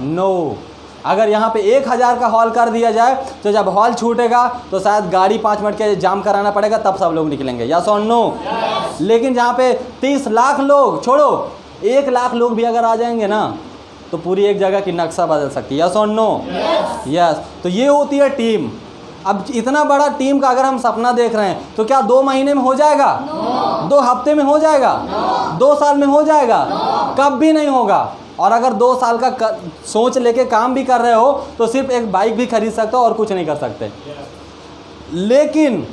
No. अगर यहाँ पे 1000 का हॉल कर दिया जाए तो जब हॉल छूटेगा तो शायद गाड़ी 5 मिनट के जाम कराना पड़ेगा, तब सब लोग निकलेंगे। यस और नो? लेकिन जहाँ पे 30 लाख लोग, छोड़ो 1 लाख लोग भी अगर आ जाएंगे ना तो पूरी एक जगह की नक्शा बदल सकती है। यस और नो? यस। तो ये होती है टीम। अब इतना बड़ा टीम का अगर हम सपना देख रहे हैं तो क्या 2 महीने में हो जाएगा? 2 हफ्ते में हो जाएगा? 2 साल में हो जाएगा? कब भी नहीं होगा। और अगर 2 साल का सोच लेके काम भी कर रहे हो तो सिर्फ एक बाइक भी खरीद सकते हो और कुछ नहीं कर सकते। लेकिन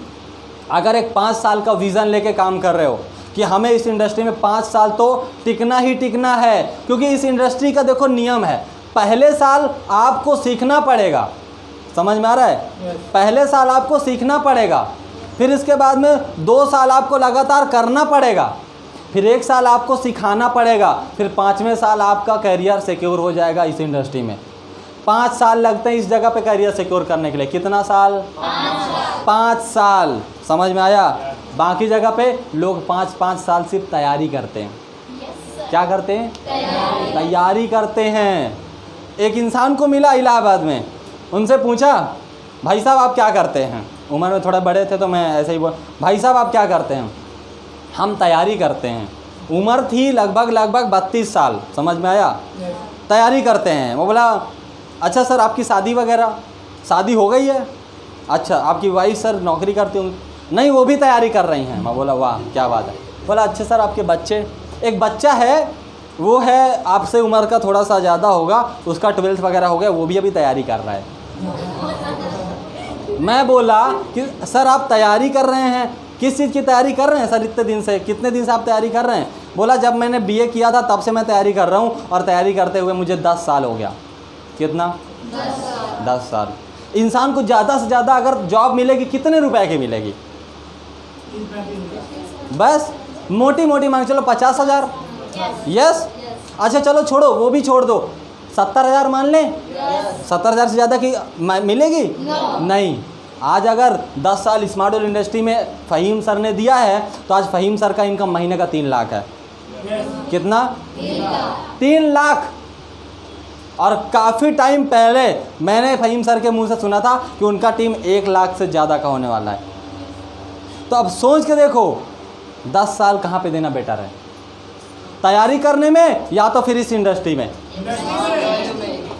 अगर एक 5 साल का विज़न लेके काम कर रहे हो कि हमें इस इंडस्ट्री में 5 साल तो टिकना ही टिकना है, क्योंकि इस इंडस्ट्री का देखो नियम है, पहले साल आपको सीखना पड़ेगा। समझ में आ रहा है? पहले साल आपको सीखना पड़ेगा, फिर इसके बाद में 2 साल आपको लगातार करना पड़ेगा, फिर 1 साल आपको सिखाना पड़ेगा, फिर 5वें साल आपका करियर सिक्योर हो जाएगा इस इंडस्ट्री में। 5 साल लगते हैं इस जगह पे करियर सिक्योर करने के लिए। कितना साल? 5 साल। समझ में आया? बाकी जगह पे लोग 5-5 साल सिर्फ तैयारी करते हैं। क्या करते हैं? तैयारी करते हैं। एक इंसान को मिला इलाहाबाद में, उनसे पूछा भाई साहब आप क्या करते हैं? उम्र में थोड़ा बड़े थे तो मैं ऐसे ही बोल, भाई साहब आप क्या करते हैं? हम तैयारी करते हैं। उम्र थी लगभग 32 साल। समझ में आया? तैयारी करते हैं। वो बोला अच्छा सर आपकी शादी वगैरह, शादी हो गई है? अच्छा आपकी वाइफ सर नौकरी करती होंगी? नहीं वो भी तैयारी कर रही हैं। मैं बोला वाह क्या बात है। बोला अच्छा सर आपके बच्चे? एक बच्चा है, वो है आपसे उम्र का थोड़ा सा ज़्यादा होगा, उसका 12th वगैरह हो गया, वो भी अभी तैयारी कर रहा है। मैं बोला कि सर आप तैयारी कर रहे हैं, किस चीज़ की तैयारी कर रहे हैं सर इतने दिन से? कितने दिन से आप तैयारी कर रहे हैं? बोला जब मैंने BA किया था तब से मैं तैयारी कर रहा हूँ और तैयारी करते हुए मुझे 10 साल हो गया। कितना? 10 साल। इंसान को ज़्यादा से ज़्यादा अगर जॉब मिलेगी कितने रुपए की मिलेगी? बस मोटी मोटी मांग चलो 50,000। यस। अच्छा चलो छोड़ो, वो भी छोड़ दो, 70,000 मान लें। 70,000 से ज़्यादा की मिलेगी? नहीं। आज अगर 10 साल स्मार्ट वर्ल्ड इंडस्ट्री में फ़हीम सर ने दिया है तो आज फ़हीम सर का इनकम महीने का 3 लाख है। कितना? 3 लाख। और काफ़ी टाइम पहले मैंने फ़हीम सर के मुंह से सुना था कि उनका टीम 1 लाख से ज़्यादा का होने वाला है। तो अब सोच के देखो 10 साल कहाँ पे देना बेटर है, तैयारी करने में या तो फिर इस इंडस्ट्री में?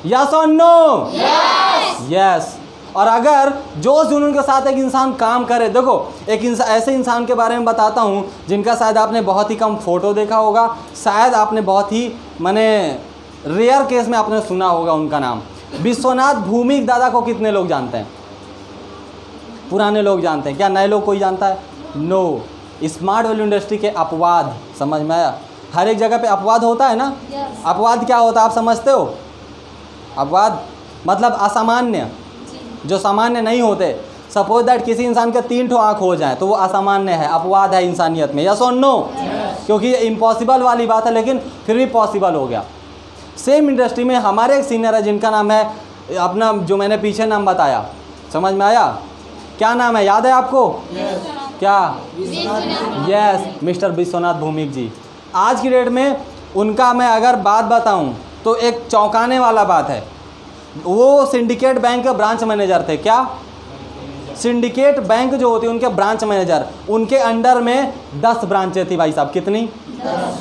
यस और नो? यस। और अगर जोश जुनून के साथ एक इंसान काम करे, देखो एक ऐसे इंसान के बारे में बताता हूँ जिनका शायद आपने बहुत ही कम फ़ोटो देखा होगा, शायद आपने बहुत ही माने रेयर केस में आपने सुना होगा उनका नाम। विश्वनाथ भूमिक दादा को कितने लोग जानते हैं? पुराने लोग जानते हैं क्या? नए लोग कोई जानता है? नो। स्मार्ट वर्ल्ड इंडस्ट्री के अपवाद, समझ में आया? हर एक जगह पे अपवाद होता है ना? अपवाद क्या होता है आप समझते हो? अपवाद मतलब असामान्य, जो सामान्य नहीं होते। सपोज दैट किसी इंसान के 3 ठो आँख हो जाए तो वो असामान्य है, अपवाद है इंसानियत में। यस और नो? क्योंकि ये इम्पॉसिबल वाली बात है लेकिन फिर भी पॉसिबल हो गया। सेम इंडस्ट्री में हमारे एक सीनियर है जिनका नाम है अपना, जो मैंने पीछे नाम बताया, समझ में आया? क्या नाम है, याद है आपको? क्या? यस, मिस्टर विश्वनाथ भूमिक जी। आज की डेट में उनका मैं अगर बात बताऊं तो एक चौंकाने वाला बात है। वो सिंडिकेट बैंक के ब्रांच मैनेजर थे। क्या? सिंडिकेट बैंक जो होती है उनके ब्रांच मैनेजर, उनके अंडर में 10 ब्रांचें थी भाई साहब। कितनी?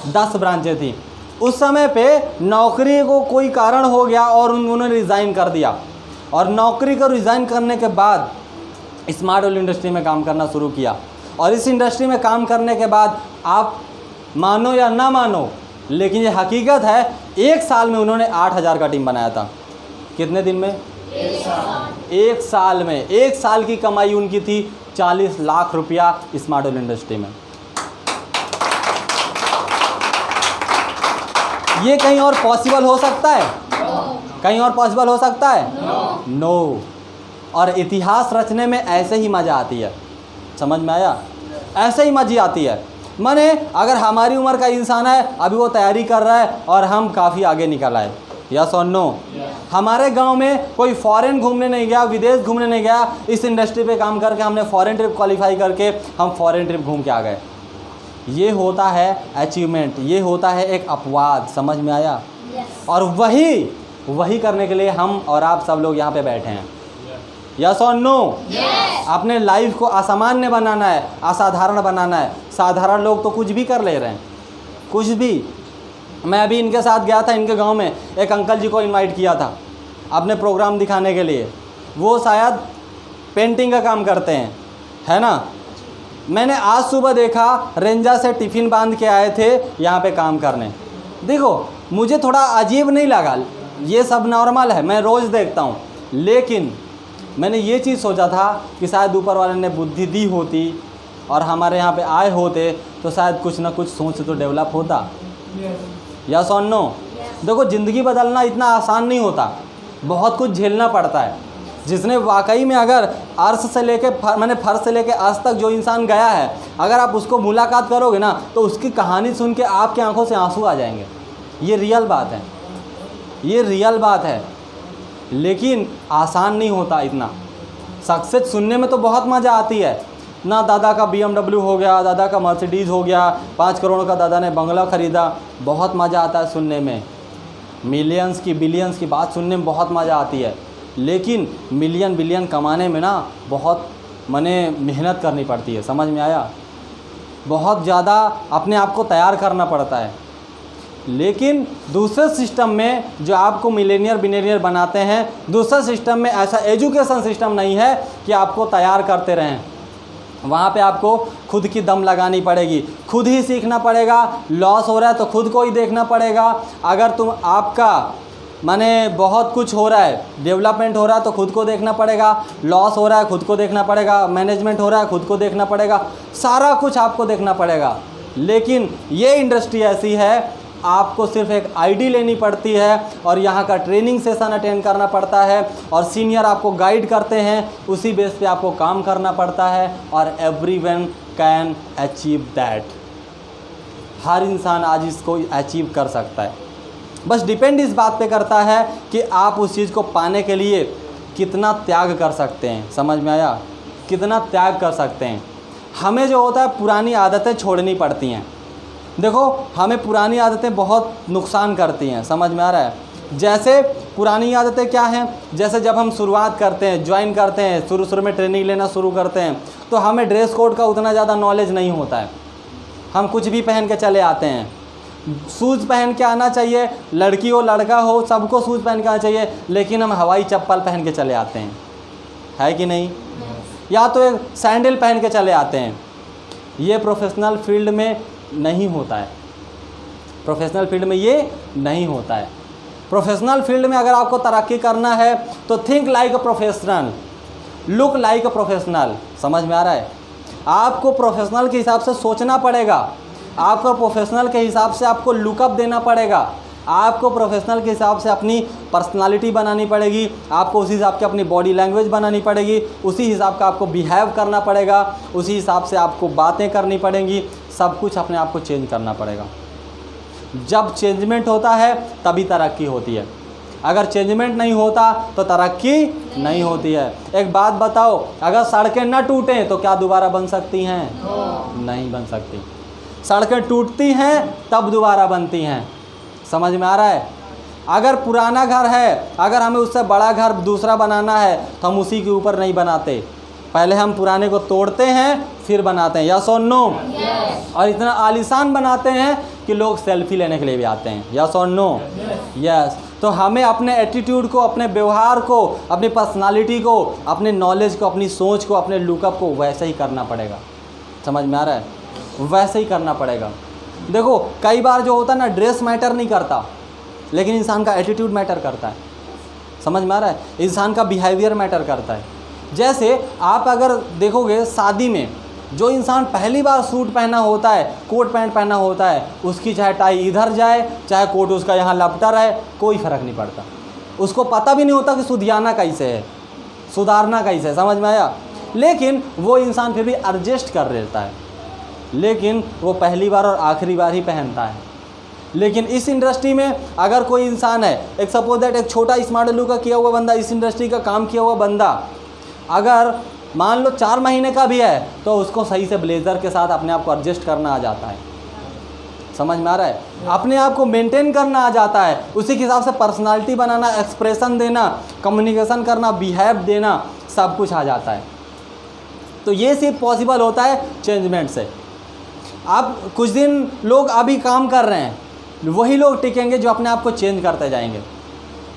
10 ब्रांचें थी। उस समय पे नौकरी को कोई कारण हो गया और उन्होंने रिज़ाइन कर दिया, और नौकरी को रिज़ाइन करने के बाद स्मार्ट वर्ल्ड इंडस्ट्री में काम करना शुरू किया। और इस इंडस्ट्री में काम करने के बाद आप मानो या ना मानो लेकिन ये हकीकत है, 1 साल में उन्होंने 8,000 का टीम बनाया था। कितने दिन में? 1 साल में। 1 साल की कमाई उनकी थी 40 लाख रुपया स्मार्ट वर्ल्ड इंडस्ट्री में। ये कहीं और पॉसिबल हो सकता है? कहीं और पॉसिबल हो सकता है? नो। और इतिहास रचने में ऐसे ही मज़ा आती है। समझ में आया? ऐसे ही मज़ा आती है। माने अगर हमारी उम्र का इंसान है, अभी वो तैयारी कर रहा है और हम काफ़ी आगे निकल आए। यस और नो? हमारे गांव में कोई फॉरेन घूमने नहीं गया, विदेश घूमने नहीं गया, इस इंडस्ट्री पे काम करके हमने फॉरेन ट्रिप क्वालिफाई करके हम फॉरेन ट्रिप घूम के आ गए। ये होता है अचीवमेंट, ये होता है एक अपवाद। समझ में आया? और वही वही करने के लिए हम और आप सब लोग यहाँ पे बैठे हैं। यस और नो? अपने लाइफ को असामान्य बनाना है, असाधारण बनाना है। साधारण लोग तो कुछ भी कर ले रहे हैं, कुछ भी। मैं अभी इनके साथ गया था, इनके गांव में एक अंकल जी को इनवाइट किया था अपने प्रोग्राम दिखाने के लिए। वो शायद पेंटिंग का काम करते हैं, है ना। मैंने आज सुबह देखा रेंजा से टिफ़िन बांध के आए थे यहाँ पे काम करने। देखो मुझे थोड़ा अजीब नहीं लगा, ये सब नॉर्मल है, मैं रोज़ देखता हूँ। लेकिन मैंने ये चीज़ सोचा था कि शायद ऊपर वाले ने बुद्धि दी होती और हमारे यहाँ पे आए होते तो शायद कुछ ना कुछ सोच तो डेवलप होता। यस और नो? देखो ज़िंदगी बदलना इतना आसान नहीं होता, बहुत कुछ झेलना पड़ता है। जिसने वाकई में अगर अर्श से लेके मैंने फर्श से लेके आज तक जो इंसान गया है, अगर आप उसको मुलाकात करोगे ना तो उसकी कहानी सुन के आपकी आंखों से आंसू आ जाएंगे। ये रियल बात है, ये रियल बात है। लेकिन आसान नहीं होता इतना। सक्सेस सुनने में तो बहुत मज़ा आती है ना। दादा का BMW हो गया, दादा का मर्सिडीज़ हो गया, 5 करोड़ का दादा ने बंगला ख़रीदा, बहुत मज़ा आता है सुनने में। मिलियंस की बिलियंस की बात सुनने में बहुत मज़ा आती है। लेकिन मिलियन बिलियन कमाने में ना बहुत मेहनत करनी पड़ती है। समझ में आया? बहुत ज़्यादा अपने आप को तैयार करना पड़ता है। लेकिन दूसरे सिस्टम में जो आपको मिलेनियर बिलेनियर बनाते हैं, दूसरे सिस्टम में ऐसा एजुकेशन सिस्टम नहीं है कि आपको तैयार करते रहें। वहाँ पे आपको खुद की दम लगानी पड़ेगी, खुद ही सीखना पड़ेगा। लॉस हो रहा है तो खुद को ही देखना पड़ेगा। अगर तुम आपका बहुत कुछ हो रहा है, डेवलपमेंट हो रहा है तो खुद को देखना पड़ेगा। लॉस हो रहा है खुद को देखना पड़ेगा। मैनेजमेंट हो रहा है खुद को देखना पड़ेगा। सारा कुछ आपको देखना पड़ेगा। लेकिन ये इंडस्ट्री ऐसी है, आपको सिर्फ एक आईडी लेनी पड़ती है और यहाँ का ट्रेनिंग सेशन अटेंड करना पड़ता है और सीनियर आपको गाइड करते हैं, उसी बेस पे आपको काम करना पड़ता है। और एवरीवन कैन अचीव दैट। हर इंसान आज इसको अचीव कर सकता है। बस डिपेंड इस बात पे करता है कि आप उस चीज़ को पाने के लिए कितना त्याग कर सकते हैं। समझ में आया? कितना त्याग कर सकते हैं। हमें जो होता है पुरानी आदतें छोड़नी पड़ती हैं। देखो हमें पुरानी आदतें बहुत नुकसान करती हैं। समझ में आ रहा है? जैसे पुरानी आदतें क्या हैं? जैसे जब हम शुरुआत करते हैं, ज्वाइन करते हैं, शुरू में ट्रेनिंग लेना शुरू करते हैं तो हमें ड्रेस कोड का उतना ज़्यादा नॉलेज नहीं होता है। हम कुछ भी पहन के चले आते हैं। शूज़ पहन के आना चाहिए, लड़की हो लड़का हो सबको शूज़ पहन के आना चाहिए, लेकिन हम हवाई चप्पल पहन के चले आते हैं, है कि नहीं? या तो एक सैंडल पहन के चले आते हैं। ये प्रोफेशनल फील्ड में नहीं होता है। प्रोफेशनल फील्ड में ये नहीं होता है। प्रोफेशनल फील्ड में अगर आपको तरक्की करना है तो think like a professional, look like a professional. समझ में आ रहा है? आपको प्रोफेशनल के हिसाब से सोचना पड़ेगा। आपको प्रोफेशनल के हिसाब से आपको लुकअप देना पड़ेगा। आपको प्रोफेशनल के हिसाब से अपनी पर्सनालिटी बनानी पड़ेगी। आपको उसी हिसाब की अपनी बॉडी लैंग्वेज बनानी पड़ेगी। उसी हिसाब का आपको बिहेव करना पड़ेगा। उसी हिसाब से आपको बातें करनी पड़ेंगी। सब कुछ अपने आप को चेंज करना पड़ेगा। जब चेंजमेंट होता है तभी तरक्की होती है। अगर चेंजमेंट नहीं होता तो तरक्की नहीं होती है। एक बात बताओ, अगर सड़कें न टूटें तो क्या दोबारा बन सकती हैं? नहीं बन सकती। सड़कें टूटती हैं तब दोबारा बनती हैं। समझ में आ रहा है? अगर पुराना घर है, अगर हमें उससे बड़ा घर दूसरा बनाना है तो हम उसी के ऊपर नहीं बनाते, पहले हम पुराने को तोड़ते हैं फिर बनाते हैं। यस और नो? और इतना आलीशान बनाते हैं कि लोग सेल्फी लेने के लिए भी आते हैं। यस और नो? यस। तो हमें अपने एटीट्यूड को, अपने व्यवहार को, अपनी पर्सनालिटी को, अपने नॉलेज को, अपनी सोच को, अपने लुकअप को वैसे ही करना पड़ेगा। समझ में आ रहा है? वैसे ही करना पड़ेगा। देखो कई बार जो होता है ना, ड्रेस मैटर नहीं करता, लेकिन इंसान का एटीट्यूड मैटर करता है। समझ में आ रहा है? इंसान का बिहेवियर मैटर करता है। जैसे आप अगर देखोगे शादी में जो इंसान पहली बार सूट पहना होता है, कोट पैंट पहना होता है, उसकी चाहे टाई इधर जाए चाहे कोट उसका यहाँ लपटा रहे, कोई फ़र्क नहीं पड़ता। उसको पता भी नहीं होता कि सुधियाना कैसे है, सुधारना कैसे है। समझ में आया? लेकिन वो इंसान फिर भी एडजस्ट कर लेता है, लेकिन वो पहली बार और आखिरी बार ही पहनता है। लेकिन इस इंडस्ट्री में अगर कोई इंसान है, एक सपोज दैट एक छोटा स्मार्ट लुक का किया हुआ बंदा, इस इंडस्ट्री का काम किया हुआ बंदा, अगर मान लो 4 महीने का भी है तो उसको सही से ब्लेज़र के साथ अपने आप को एडजस्ट करना आ जाता है। समझ में आ रहा है? अपने आप को मेंटेन करना आ जाता है, उसी के हिसाब से पर्सनालिटी बनाना, एक्सप्रेशन देना, कम्युनिकेशन करना, बिहेव देना, सब कुछ आ जाता है। तो ये सिर्फ पॉसिबल होता है चेंजमेंट से। अब कुछ दिन लोग अभी काम कर रहे हैं, वही लोग टिकेंगे जो अपने आप को चेंज करते जाएंगे।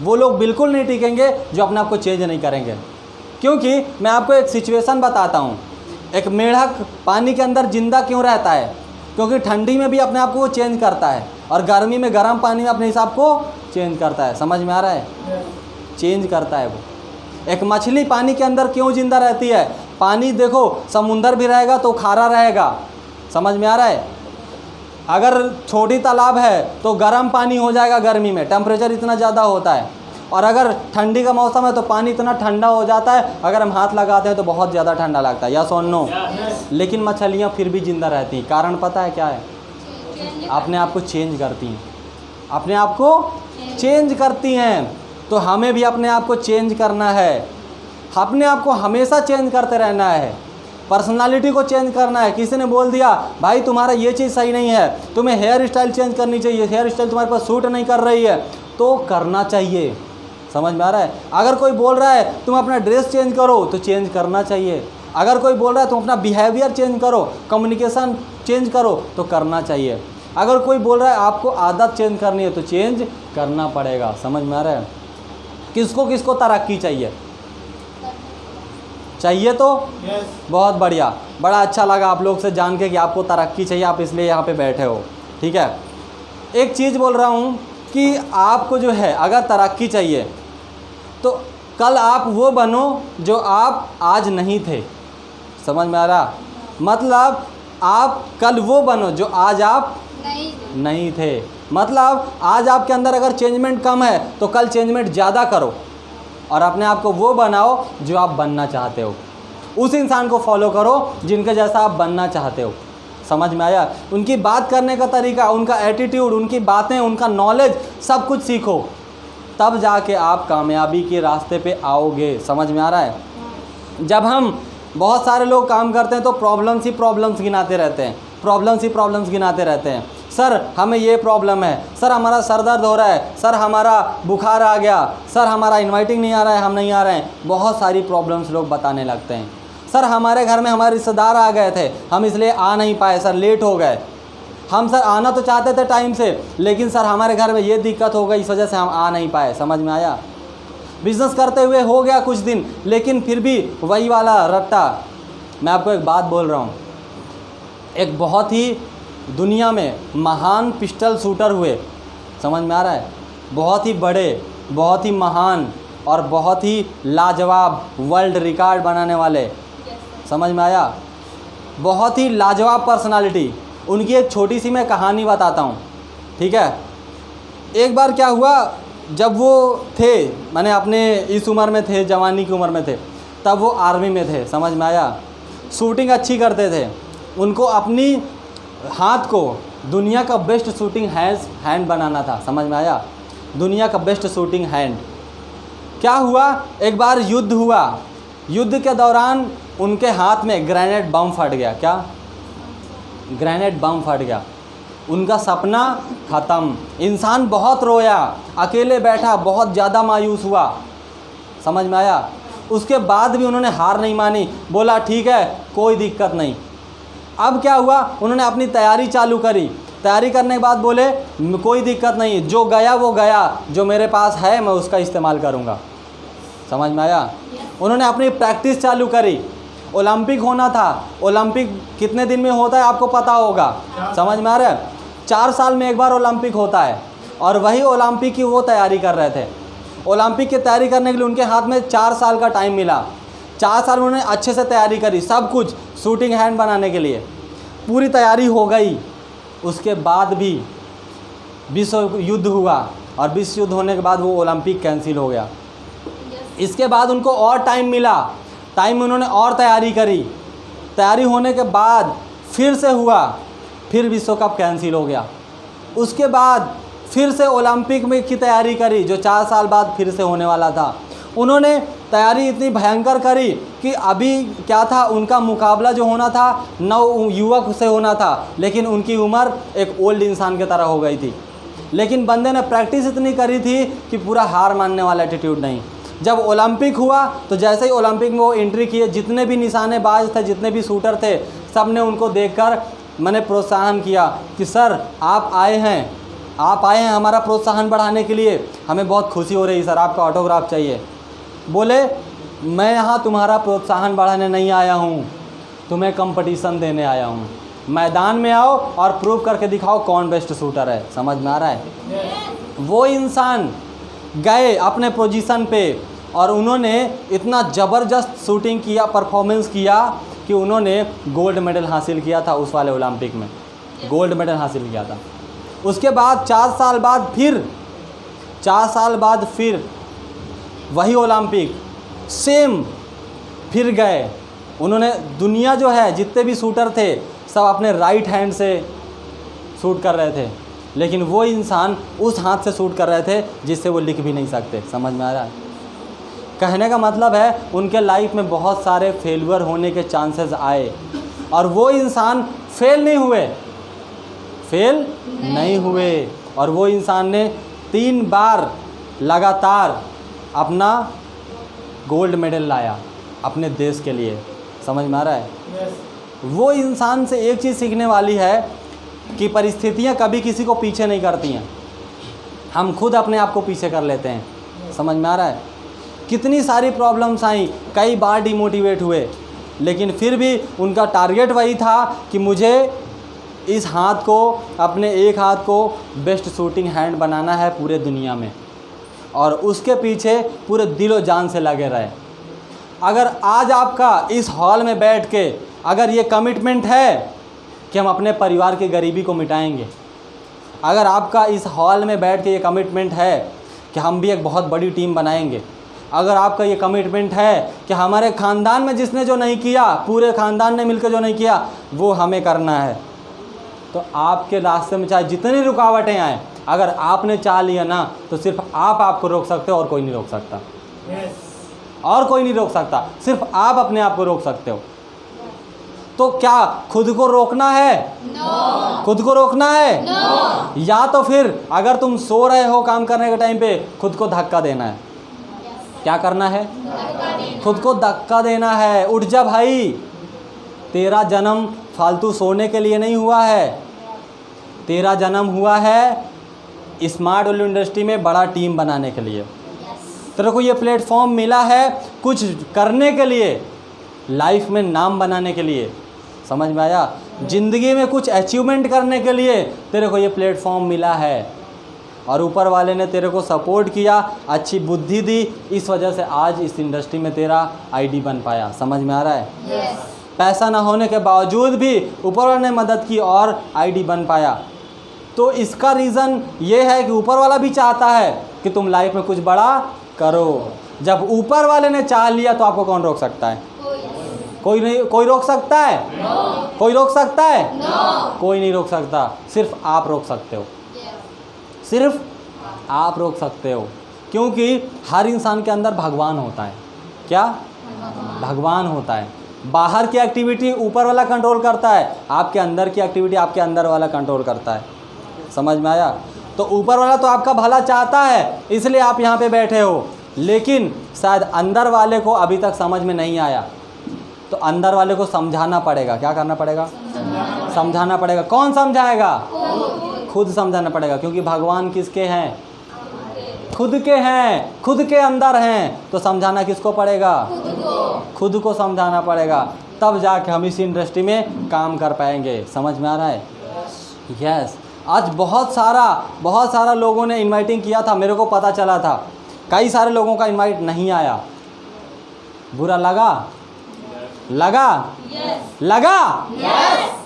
वो लोग बिल्कुल नहीं टिकेंगे जो अपने आप को चेंज नहीं करेंगे। क्योंकि मैं आपको एक सिचुएशन बताता हूँ। एक मेढक पानी के अंदर जिंदा क्यों रहता है? क्योंकि ठंडी में भी अपने आप को वो चेंज करता है, और गर्मी में गर्म पानी में अपने हिसाब को चेंज करता है। समझ में आ रहा है? चेंज करता है वो। एक मछली पानी के अंदर क्यों जिंदा रहती है? पानी देखो, समुंदर भी रहेगा तो खारा रहेगा। समझ में आ रहा है? अगर छोटी तालाब है तो गर्म पानी हो जाएगा गर्मी में, टेम्परेचर इतना ज़्यादा होता है। और अगर ठंडी का मौसम है तो पानी इतना ठंडा हो जाता है, अगर हम हाथ लगाते हैं तो बहुत ज़्यादा ठंडा लगता है। यस और नो? लेकिन मछलियाँ फिर भी ज़िंदा रहती हैं। कारण पता है क्या है? अपने आप को चेंज करती हैं, अपने आप को चेंज करती हैं। तो हमें भी अपने आप को चेंज करना है, अपने आप को हमेशा चेंज करते रहना है, पर्सनालिटी को चेंज करना है। किसी ने बोल दिया भाई तुम्हारा ये चीज़ सही नहीं है, तुम्हें हेयर स्टाइल चेंज करनी चाहिए, हेयर स्टाइल तुम्हारे पास सूट नहीं कर रही है, तो करना चाहिए। समझ में आ रहा है? अगर कोई बोल रहा है तुम अपना ड्रेस चेंज करो, तो चेंज करना चाहिए। अगर कोई बोल रहा है तुम अपना बिहेवियर चेंज करो, कम्युनिकेशन चेंज करो, तो करना चाहिए। अगर कोई बोल रहा है आपको आदत चेंज करनी है, तो चेंज करना पड़ेगा। समझ में आ रहा है? किसको किसको तरक्की चाहिए? चाहिए तो बहुत बढ़िया, बड़ा अच्छा लगा आप लोग से जान के कि आपको तरक्की चाहिए, आप इसलिए यहाँ पे बैठे हो। ठीक है, एक चीज़ बोल रहा हूँ कि आपको जो है अगर तरक्की चाहिए तो कल आप वो बनो जो आप आज नहीं थे। समझ में आ रहा? मतलब आप कल वो बनो जो आज आप नहीं थे। मतलब आज आपके अंदर अगर चेंजमेंट कम है तो कल चेंजमेंट ज़्यादा करो, और अपने आप को वो बनाओ जो आप बनना चाहते हो। उस इंसान को फॉलो करो जिनके जैसा आप बनना चाहते हो। समझ में आया? उनकी बात करने का तरीका, उनका एटीट्यूड, उनकी बातें, उनका नॉलेज, सब कुछ सीखो, तब जाके आप कामयाबी के रास्ते पे आओगे। समझ में आ रहा है? जब हम बहुत सारे लोग काम करते हैं तो प्रॉब्लम्स ही प्रॉब्लम्स गिनाते रहते हैं, प्रॉब्लम्स ही प्रॉब्लम्स गिनाते रहते हैं। सर हमें ये प्रॉब्लम है, सर हमारा सर दर्द हो रहा है, सर हमारा बुखार आ गया, सर हमारा इनवाइटिंग नहीं आ रहा है, हम नहीं आ रहे हैं। बहुत सारी प्रॉब्लम्स लोग बताने लगते हैं। सर हमारे घर में हमारे रिश्तेदार आ गए थे, हम इसलिए आ नहीं पाए, सर लेट हो गए। हम सर आना तो चाहते थे टाइम से, लेकिन सर हमारे घर में ये दिक्कत हो गई, इस वजह से हम आ नहीं पाए। समझ में आया? बिज़नेस करते हुए हो गया कुछ दिन, लेकिन फिर भी वही वाला रट्टा। मैं आपको एक बात बोल रहा हूँ, एक बहुत ही दुनिया में महान पिस्टल शूटर हुए। समझ में आ रहा है? बहुत ही बड़े, बहुत ही महान और बहुत ही लाजवाब वर्ल्ड रिकॉर्ड बनाने वाले। समझ में आया? बहुत ही लाजवाब पर्सनालिटी। उनकी एक छोटी सी मैं कहानी बताता हूँ। ठीक है? एक बार क्या हुआ, जब वो थे, मैंने अपने इस उम्र में थे, जवानी की उम्र में थे, तब वो आर्मी में थे। समझ में आया? शूटिंग अच्छी करते थे। उनको अपनी हाथ को दुनिया का बेस्ट शूटिंग हैंड बनाना था। समझ में आया? दुनिया का बेस्ट शूटिंग हैंड। क्या हुआ, एक बार युद्ध हुआ, युद्ध के दौरान उनके हाथ में ग्रेनेड बम फट गया। क्या? ग्रेनेड बम फट गया। उनका सपना ख़त्म। इंसान बहुत रोया, अकेले बैठा, बहुत ज़्यादा मायूस हुआ। समझ में आया? उसके बाद भी उन्होंने हार नहीं मानी, बोला ठीक है कोई दिक्कत नहीं। अब क्या हुआ, उन्होंने अपनी तैयारी चालू करी। तैयारी करने के बाद बोले कोई दिक्कत नहीं, जो गया वो गया, जो मेरे पास है मैं उसका इस्तेमाल करूँगा। समझ में आया? उन्होंने अपनी प्रैक्टिस चालू करी। ओलंपिक होना था, ओलंपिक कितने दिन में होता है आपको पता होगा। समझ में आ रहा है? 4 साल में एक बार ओलंपिक होता है, और वही ओलंपिक की वो तैयारी कर रहे थे। ओलंपिक की तैयारी करने के लिए उनके हाथ में 4 साल का टाइम मिला। 4 साल उन्होंने अच्छे से तैयारी करी, सब कुछ शूटिंग हैंड बनाने के लिए पूरी तैयारी हो गई। उसके बाद भी विश्व युद्ध हुआ, और विश्व युद्ध होने के बाद वो ओलंपिक कैंसिल हो गया। इसके बाद उनको और टाइम मिला, टाइम में उन्होंने और तैयारी करी। तैयारी होने के बाद फिर से हुआ, फिर विश्व कप कैंसिल हो गया। उसके बाद फिर से ओलंपिक में की तैयारी करी, जो 4 साल बाद फिर से होने वाला था। उन्होंने तैयारी इतनी भयंकर करी कि अभी क्या था, उनका मुकाबला जो होना था नव युवक से होना था, लेकिन उनकी उम्र एक ओल्ड इंसान की तरह हो गई थी। लेकिन बंदे ने प्रैक्टिस इतनी करी थी कि पूरा हार मानने वाला एटीट्यूड नहीं। जब ओलंपिक हुआ तो जैसे ही ओलंपिक में वो एंट्री किए, जितने भी निशानेबाज थे, जितने भी शूटर थे, सब ने उनको देखकर मैंने प्रोत्साहन किया कि सर आप आए हैं हमारा प्रोत्साहन बढ़ाने के लिए, हमें बहुत खुशी हो रही सर, आपका ऑटोग्राफ चाहिए। बोले मैं यहाँ तुम्हारा प्रोत्साहन बढ़ाने नहीं आया हूँ, तुम्हें कंपटीशन देने आया हूँ। मैदान में आओ और प्रूव करके दिखाओ कौन बेस्ट शूटर है। समझ में आ रहा है? वो इंसान गए अपने पोजीशन पे और उन्होंने इतना ज़बरदस्त शूटिंग किया, परफॉर्मेंस किया कि उन्होंने गोल्ड मेडल हासिल किया था। उस वाले ओलंपिक में गोल्ड मेडल हासिल किया था। उसके बाद 4 साल बाद फिर वही ओलंपिक सेम फिर गए। उन्होंने दुनिया जो है जितने भी शूटर थे सब अपने राइट हैंड से शूट कर रहे थे, लेकिन वो इंसान उस हाथ से शूट कर रहे थे जिससे वो लिख भी नहीं सकते। समझ में आ रहा है? कहने का मतलब है उनके लाइफ में बहुत सारे फेलियर होने के चांसेस आए और वो इंसान फेल नहीं हुए और वो इंसान ने 3 बार लगातार अपना गोल्ड मेडल लाया अपने देश के लिए। समझ में आ रहा है? वो इंसान से एक चीज़ सीखने वाली है कि परिस्थितियाँ कभी किसी को पीछे नहीं करती हैं, हम खुद अपने आप को पीछे कर लेते हैं। समझ में आ रहा है? कितनी सारी प्रॉब्लम्स आई, कई बार डिमोटिवेट हुए, लेकिन फिर भी उनका टारगेट वही था कि मुझे इस हाथ को, अपने एक हाथ को बेस्ट शूटिंग हैंड बनाना है पूरे दुनिया में, और उसके पीछे पूरे दिलो जान से लगे रहे। अगर आज आपका इस हॉल में बैठ के अगर ये कमिटमेंट है कि हम अपने परिवार की गरीबी को मिटाएंगे, अगर आपका इस हॉल में बैठ के ये कमिटमेंट है कि हम भी एक बहुत बड़ी टीम बनाएंगे, अगर आपका ये कमिटमेंट है कि हमारे ख़ानदान में जिसने जो नहीं किया, पूरे ख़ानदान ने मिलकर जो नहीं किया वो हमें करना है, तो आपके रास्ते में चाहे जितनी रुकावटें आएँ, अगर आपने चाह लिया ना तो सिर्फ आप आपको रोक सकते हो और कोई नहीं रोक सकता। और कोई नहीं रोक सकता, सिर्फ आप अपने आप को रोक सकते हो। तो क्या खुद को रोकना है? खुद को रोकना है? या तो फिर अगर तुम सो रहे हो काम करने के टाइम पे, खुद को धक्का देना है। क्या करना है? खुद को धक्का देना है। उठ जा भाई, तेरा जन्म फालतू सोने के लिए नहीं हुआ है, तेरा जन्म हुआ है स्मार्ट वैल्यू इंडस्ट्री में बड़ा टीम बनाने के लिए। तेरे को ये प्लेटफॉर्म मिला है कुछ करने के लिए, लाइफ में नाम बनाने के लिए। समझ में आया? ज़िंदगी में कुछ अचीवमेंट करने के लिए तेरे को ये प्लेटफॉर्म मिला है, और ऊपर वाले ने तेरे को सपोर्ट किया, अच्छी बुद्धि दी, इस वजह से आज इस इंडस्ट्री में तेरा आईडी बन पाया। समझ में आ रहा है? पैसा ना होने के बावजूद भी ऊपर वाले ने मदद की और आईडी बन पाया। तो इसका रीज़न ये है कि ऊपर वाला भी चाहता है कि तुम लाइफ में कुछ बड़ा करो। जब ऊपर वाले ने चाह लिया तो आपको कौन रोक सकता है? कोई नहीं। कोई रोक सकता है? कोई रोक सकता है? कोई नहीं रोक सकता, सिर्फ आप रोक सकते हो। सिर्फ आप रोक सकते हो, क्योंकि हर इंसान के अंदर भगवान होता है। क्या? भगवान होता है। बाहर की एक्टिविटी ऊपर वाला कंट्रोल करता है, आपके अंदर की एक्टिविटी आपके अंदर वाला कंट्रोल करता है। समझ में आया? तो ऊपर वाला तो आपका भला चाहता है, इसलिए आप यहाँ पे बैठे हो, लेकिन शायद अंदर वाले को अभी तक समझ में नहीं आया, तो अंदर वाले को समझाना पड़ेगा। क्या करना पड़ेगा? समझाना पड़ेगा। कौन समझाएगा? खुद समझाना पड़ेगा, क्योंकि भगवान किसके हैं? खुद के हैं, खुद के अंदर हैं। तो समझाना किसको पड़ेगा? खुद को समझाना पड़ेगा, तब जाके हम इस इंडस्ट्री में काम कर पाएंगे। समझ में आ रहा है? यस। आज बहुत सारा लोगों ने इनवाइटिंग किया था, मेरे को पता चला था कई सारे लोगों का इनवाइट नहीं आया। बुरा लगा? लगा?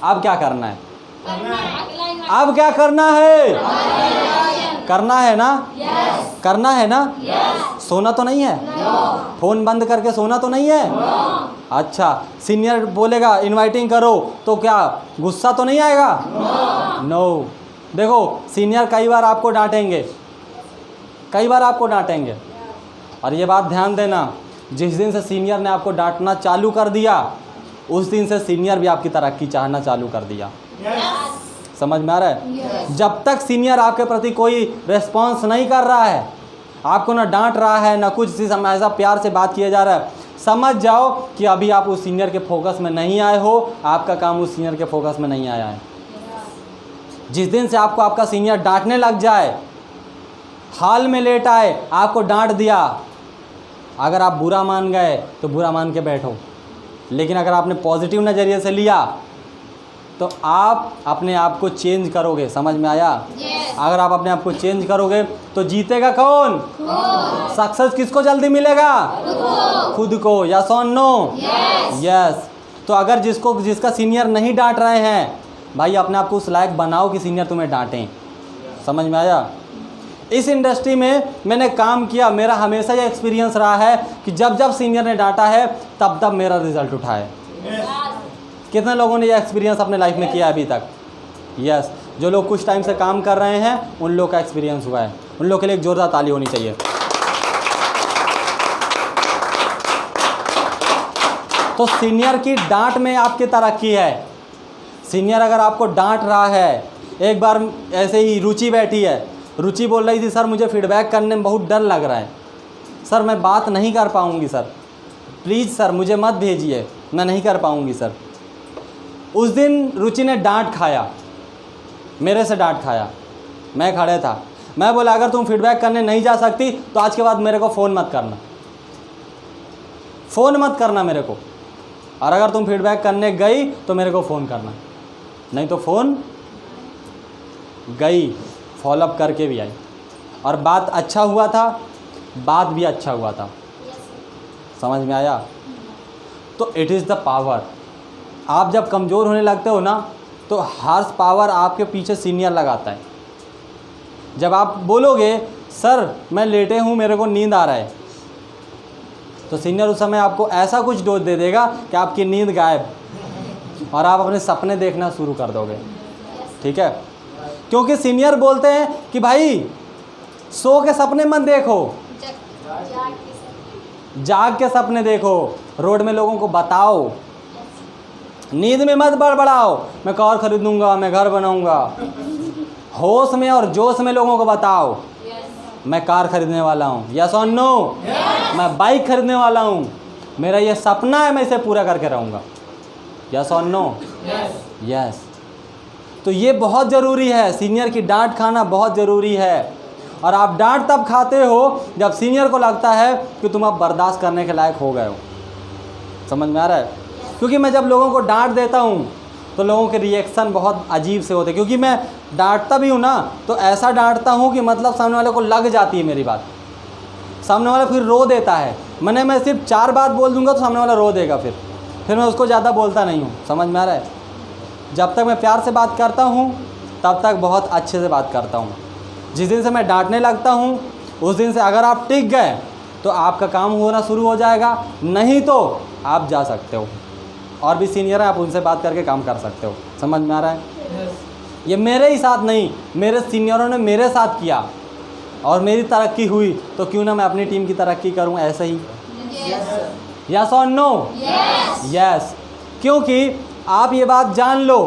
अब क्या करना है? अब क्या करना है? करना है ना? करना है ना? सोना तो नहीं है? फ़ोन बंद करके सोना तो नहीं है? अच्छा, सीनियर बोलेगा इनवाइटिंग करो तो क्या गुस्सा तो नहीं आएगा? नो। देखो, सीनियर कई बार आपको डांटेंगे, और ये बात ध्यान देना, जिस दिन से सीनियर ने आपको डांटना चालू कर दिया, उस दिन से सीनियर भी आपकी तरक्की चाहना चालू कर दिया। समझ में आ रहा है? जब तक सीनियर आपके प्रति कोई रिस्पॉन्स नहीं कर रहा है, आपको ना डांट रहा है ना कुछ चीज़ ऐसा प्यार से बात किया जा रहा है, समझ जाओ कि अभी आप उस सीनियर के फोकस में नहीं आए हो, आपका काम उस सीनियर के फोकस में नहीं आया है। जिस दिन से आपको आपका सीनियर डांटने लग जाए, हाल में लेट आए, आपको डांट दिया, अगर आप बुरा मान गए तो बुरा मान के बैठो, लेकिन अगर आपने पॉजिटिव नज़रिए से लिया तो आप अपने आप को चेंज करोगे। समझ में आया? अगर आप अपने आप को चेंज करोगे तो जीतेगा कौन? सक्सेस किसको जल्दी मिलेगा? खुद को। यस और नो? यस। तो अगर जिसका सीनियर नहीं डांट रहे हैं, भाई अपने आप को उस लायक बनाओ कि सीनियर तुम्हें डांटें। समझ में आया? इस इंडस्ट्री में मैंने काम किया, मेरा हमेशा ये एक्सपीरियंस रहा है कि जब जब सीनियर ने डांटा है तब तब मेरा रिजल्ट उठा है। कितने लोगों ने ये एक्सपीरियंस अपने लाइफ में किया अभी तक? यस। जो लोग कुछ टाइम से काम कर रहे हैं उन लोग का एक्सपीरियंस हुआ है, उन लोग के लिए एक जोरदार ताली होनी चाहिए। तो सीनियर की डांट में आपकी तरक्की है। सीनियर अगर आपको डांट रहा है, एक बार ऐसे ही रुचि बैठी है, रुचि बोल रही थी सर मुझे फीडबैक करने में बहुत डर लग रहा है, सर मैं बात नहीं कर पाऊंगी सर, प्लीज़ सर मुझे मत भेजिए, मैं नहीं कर पाऊंगी सर। उस दिन रुचि ने डांट खाया, मेरे से डांट खाया, मैं खड़े था, मैं बोला अगर तुम फीडबैक करने नहीं जा सकती तो आज के बाद मेरे को फ़ोन मत करना, फ़ोन मत करना मेरे को, और अगर तुम फीडबैक करने गई तो मेरे को फ़ोन करना, नहीं तो फ़ोन गई, फॉलोअप करके भी आई, और बात अच्छा हुआ था, बात भी अच्छा हुआ था। समझ में आया? तो इट इज़ द पावर। आप जब कमज़ोर होने लगते हो ना तो हॉर्स पावर आपके पीछे सीनियर लगाता है। जब आप बोलोगे सर मैं लेटे हूँ मेरे को नींद आ रहा है, तो सीनियर उस समय आपको ऐसा कुछ डोज दे देगा कि आपकी नींद गायब और आप अपने सपने देखना शुरू कर दोगे। ठीक है? क्योंकि सीनियर बोलते हैं कि भाई सो के सपने मत देखो, जाग के सपने देखो, रोड में लोगों को बताओ, नींद में मत बड़बड़ाओ मैं कार खरीदूंगा, मैं घर बनाऊंगा। होश में और जोश में लोगों को बताओ मैं कार खरीदने वाला हूँ, यस और नो, मैं बाइक खरीदने वाला हूँ, मेरा ये सपना है, मैं इसे पूरा करके रहूँगा, यस और नो, यस। तो ये बहुत ज़रूरी है, सीनियर की डांट खाना बहुत ज़रूरी है। और आप डांट तब खाते हो जब सीनियर को लगता है कि तुम अब बर्दाश्त करने के लायक हो गए हो। समझ में आ रहा है? क्योंकि मैं जब लोगों को डांट देता हूँ तो लोगों के रिएक्शन बहुत अजीब से होते हैं, क्योंकि मैं डांटता भी हूँ ना तो ऐसा डांटता हूँ कि मतलब सामने वाले को लग जाती है मेरी बात, सामने वाला फिर रो देता है। मैं सिर्फ 4 बात बोल दूँगा तो सामने वाला रो देगा, फिर मैं उसको ज़्यादा बोलता नहीं हूँ। समझ में आ रहा है? जब तक मैं प्यार से बात करता हूँ तब तक बहुत अच्छे से बात करता हूँ। जिस दिन से मैं डांटने लगता हूँ उस दिन से अगर आप टिक गए तो आपका काम होना शुरू हो जाएगा, नहीं तो आप जा सकते हो। और भी सीनियर हैं, आप उनसे बात करके काम कर सकते हो। समझ में आ रहा है? ये मेरे ही साथ नहीं, मेरे सीनियरों ने मेरे साथ किया और मेरी तरक्की हुई, तो क्यों ना मैं अपनी टीम की तरक्की करूँ ऐसे ही। यस और नो? यस। क्योंकि आप ये बात जान लो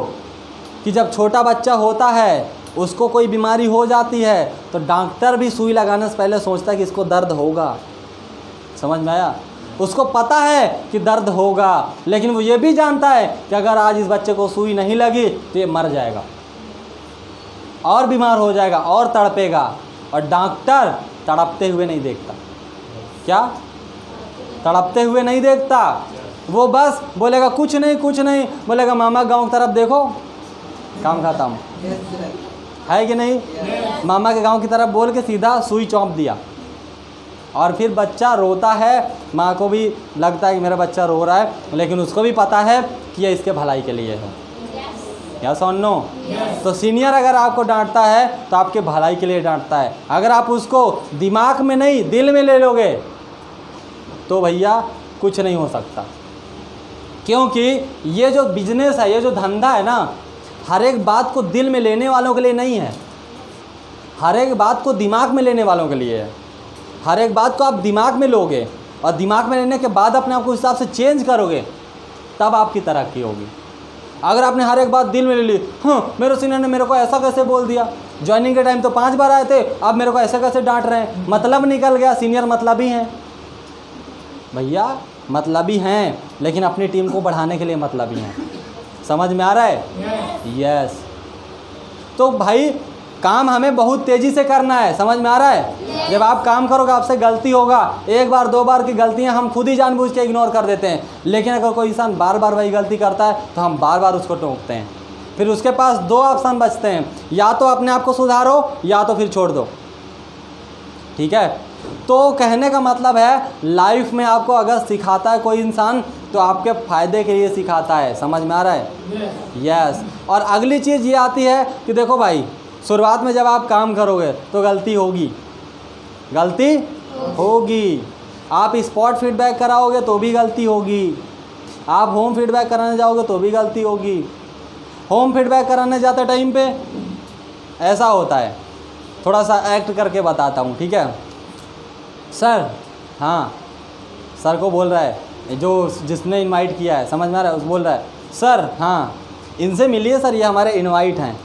कि जब छोटा बच्चा होता है उसको कोई बीमारी हो जाती है तो डॉक्टर भी सुई लगाने से पहले सोचता है कि इसको दर्द होगा। समझ में आया? उसको पता है कि दर्द होगा, लेकिन वो ये भी जानता है कि अगर आज इस बच्चे को सुई नहीं लगी तो ये मर जाएगा और बीमार हो जाएगा और तड़पेगा। और डॉक्टर तड़पते हुए नहीं देखता। क्या? तड़पते हुए नहीं देखता। वो बस बोलेगा कुछ नहीं कुछ नहीं, बोलेगा मामा गांव की तरफ देखो, काम खत्म। है कि नहीं? मामा के गांव की तरफ बोल के सीधा सुई चौंप दिया और फिर बच्चा रोता है, माँ को भी लगता है कि मेरा बच्चा रो रहा है, लेकिन उसको भी पता है कि ये इसके भलाई के लिए है। यस और नो? तो सीनियर अगर आपको डांटता है तो आपके भलाई के लिए डांटता है। अगर आप उसको दिमाग में नहीं दिल में ले लोगे तो भैया कुछ नहीं हो सकता। क्योंकि ये जो बिजनेस है, ये जो धंधा है ना, हर एक बात को दिल में लेने वालों के लिए नहीं है, हर एक बात को दिमाग में लेने वालों के लिए है। हर एक बात को आप दिमाग में लोगे और दिमाग में लेने के बाद अपने आप को उस हिसाब से चेंज करोगे, तब आपकी तरक्की होगी। अगर आपने हर एक बात दिल में ले ली, हाँ मेरे सीनियर ने मेरे को ऐसा कैसे बोल दिया, ज्वाइनिंग के टाइम तो 5 बार आए थे, अब मेरे को ऐसे कैसे डांट रहे हैं, मतलब निकल गया। सीनियर मतलबी हैं भैया, मतलबी हैं, लेकिन अपनी टीम को बढ़ाने के लिए मतलबी हैं। समझ में आ रहा है? यस। तो भाई काम हमें बहुत तेज़ी से करना है। समझ में आ रहा है? जब आप काम करोगे आपसे गलती होगा, 1 बार 2 बार की गलतियां हम खुद ही जानबूझ के इग्नोर कर देते हैं, लेकिन अगर कोई इंसान बार बार वही गलती करता है तो हम बार बार उसको टोकते हैं। फिर उसके पास 2 ऑप्शन बचते हैं, या तो अपने आप को सुधारो या तो फिर छोड़ दो। ठीक है? तो कहने का मतलब है लाइफ में आपको अगर सिखाता है कोई इंसान तो आपके फ़ायदे के लिए सिखाता है। समझ में आ रहा है? यस। और अगली चीज़ ये आती है कि देखो भाई, शुरुआत में जब आप काम करोगे तो गलती होगी, गलती होगी। आप स्पॉट फीडबैक कराओगे तो भी गलती होगी, आप होम फीडबैक कराने जाओगे तो भी गलती होगी। होम फीडबैक कराने जाते टाइम पे ऐसा होता है, थोड़ा सा एक्ट करके बताता हूँ, ठीक है? सर, हाँ, सर को बोल रहा है जो जिसने इनवाइट किया है, समझ में आ रहा है? उस बोल रहा है सर, हाँ इनसे मिलिए सर, ये हमारे इनवाइट हैं।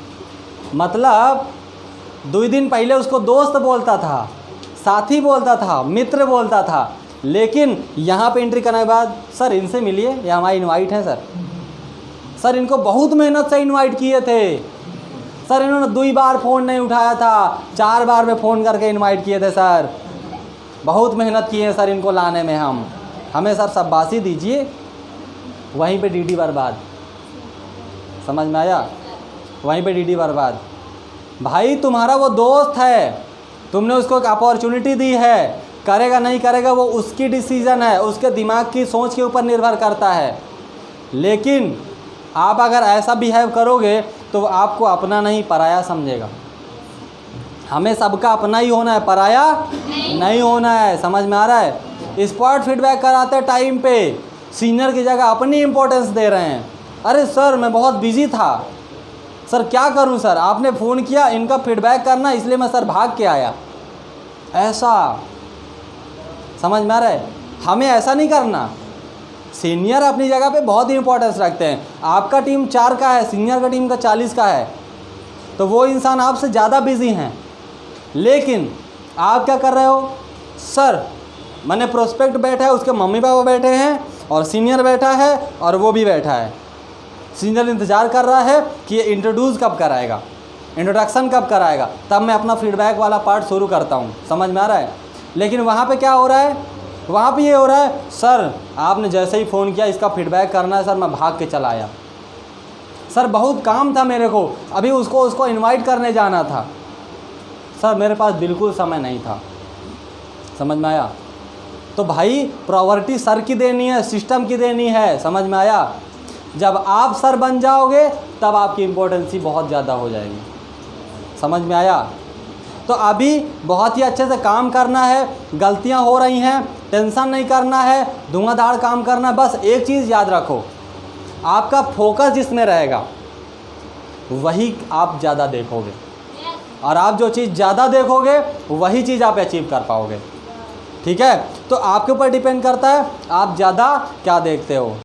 मतलब 2 दिन पहले उसको दोस्त बोलता था, साथी बोलता था, मित्र बोलता था, लेकिन यहाँ पे एंट्री करने के बाद सर इनसे मिलिए, ये हमारे इनवाइट हैं सर। सर इनको बहुत मेहनत से इनवाइट किए थे सर, इन्होंने 2 बार फ़ोन नहीं उठाया था, 4 बार में फ़ोन करके इनवाइट किए थे सर, बहुत मेहनत किए हैं सर इनको लाने में, हमें सर शाबाशी दीजिए। वहीं पे डीडी बर्बाद। समझ में आया? वहीं पे डीडी बर्बाद। भाई तुम्हारा वो दोस्त है, तुमने उसको एक अपॉर्चुनिटी दी है, करेगा नहीं करेगा वो उसकी डिसीज़न है, उसके दिमाग की सोच के ऊपर निर्भर करता है। लेकिन आप अगर ऐसा बिहेव करोगे तो आपको अपना नहीं पराया समझेगा। हमें सबका अपना ही होना है, पराया नहीं होना है। समझ में आ रहा है? स्पॉट फीडबैक कराते टाइम पे सीनियर की जगह अपनी इम्पोर्टेंस दे रहे हैं। अरे सर मैं बहुत बिजी था, सर क्या करूं सर, आपने फ़ोन किया, इनका फीडबैक करना इसलिए मैं सर भाग के आया। ऐसा, समझ में आ रहा है? हमें ऐसा नहीं करना। सीनियर अपनी जगह पे बहुत ही इंपॉर्टेंस रखते हैं। आपका टीम 4 का है, सीनियर का टीम का 40 का है, तो वो इंसान आपसे ज़्यादा बिजी हैं, लेकिन आप क्या कर रहे हो? सर मैंने प्रोस्पेक्ट बैठा है, उसके मम्मी पापा बैठे हैं और सीनियर बैठा है और वो भी बैठा है। सीनियर इंतज़ार कर रहा है कि ये इंट्रोड्यूस कब कराएगा, इंट्रोडक्शन कब कराएगा, तब मैं अपना फीडबैक वाला पार्ट शुरू करता हूँ। समझ में आ रहा है? लेकिन वहाँ पे क्या हो रहा है? वहाँ पे ये हो रहा है सर आपने जैसे ही फ़ोन किया इसका फीडबैक करना है सर, मैं भाग के चला आया। सर बहुत काम था मेरे को, अभी उसको इनवाइट करने जाना था सर, मेरे पास बिल्कुल समय नहीं था। समझ में आया? तो भाई प्रायोरिटी सर की देनी है, सिस्टम की देनी है। समझ में आया? जब आप सर बन जाओगे तब आपकी इम्पोर्टेंस ही बहुत ज़्यादा हो जाएगी। समझ में आया? तो अभी बहुत ही अच्छे से काम करना है, गलतियां हो रही हैं, टेंशन नहीं करना है, धुआंधार काम करना है। बस एक चीज़ याद रखो, आपका फोकस जिसमें रहेगा वही आप ज़्यादा देखोगे, और आप जो चीज़ ज़्यादा देखोगे वही चीज़ आप अचीव कर पाओगे। ठीक है? तो आपके ऊपर डिपेंड करता है आप ज़्यादा क्या देखते हो।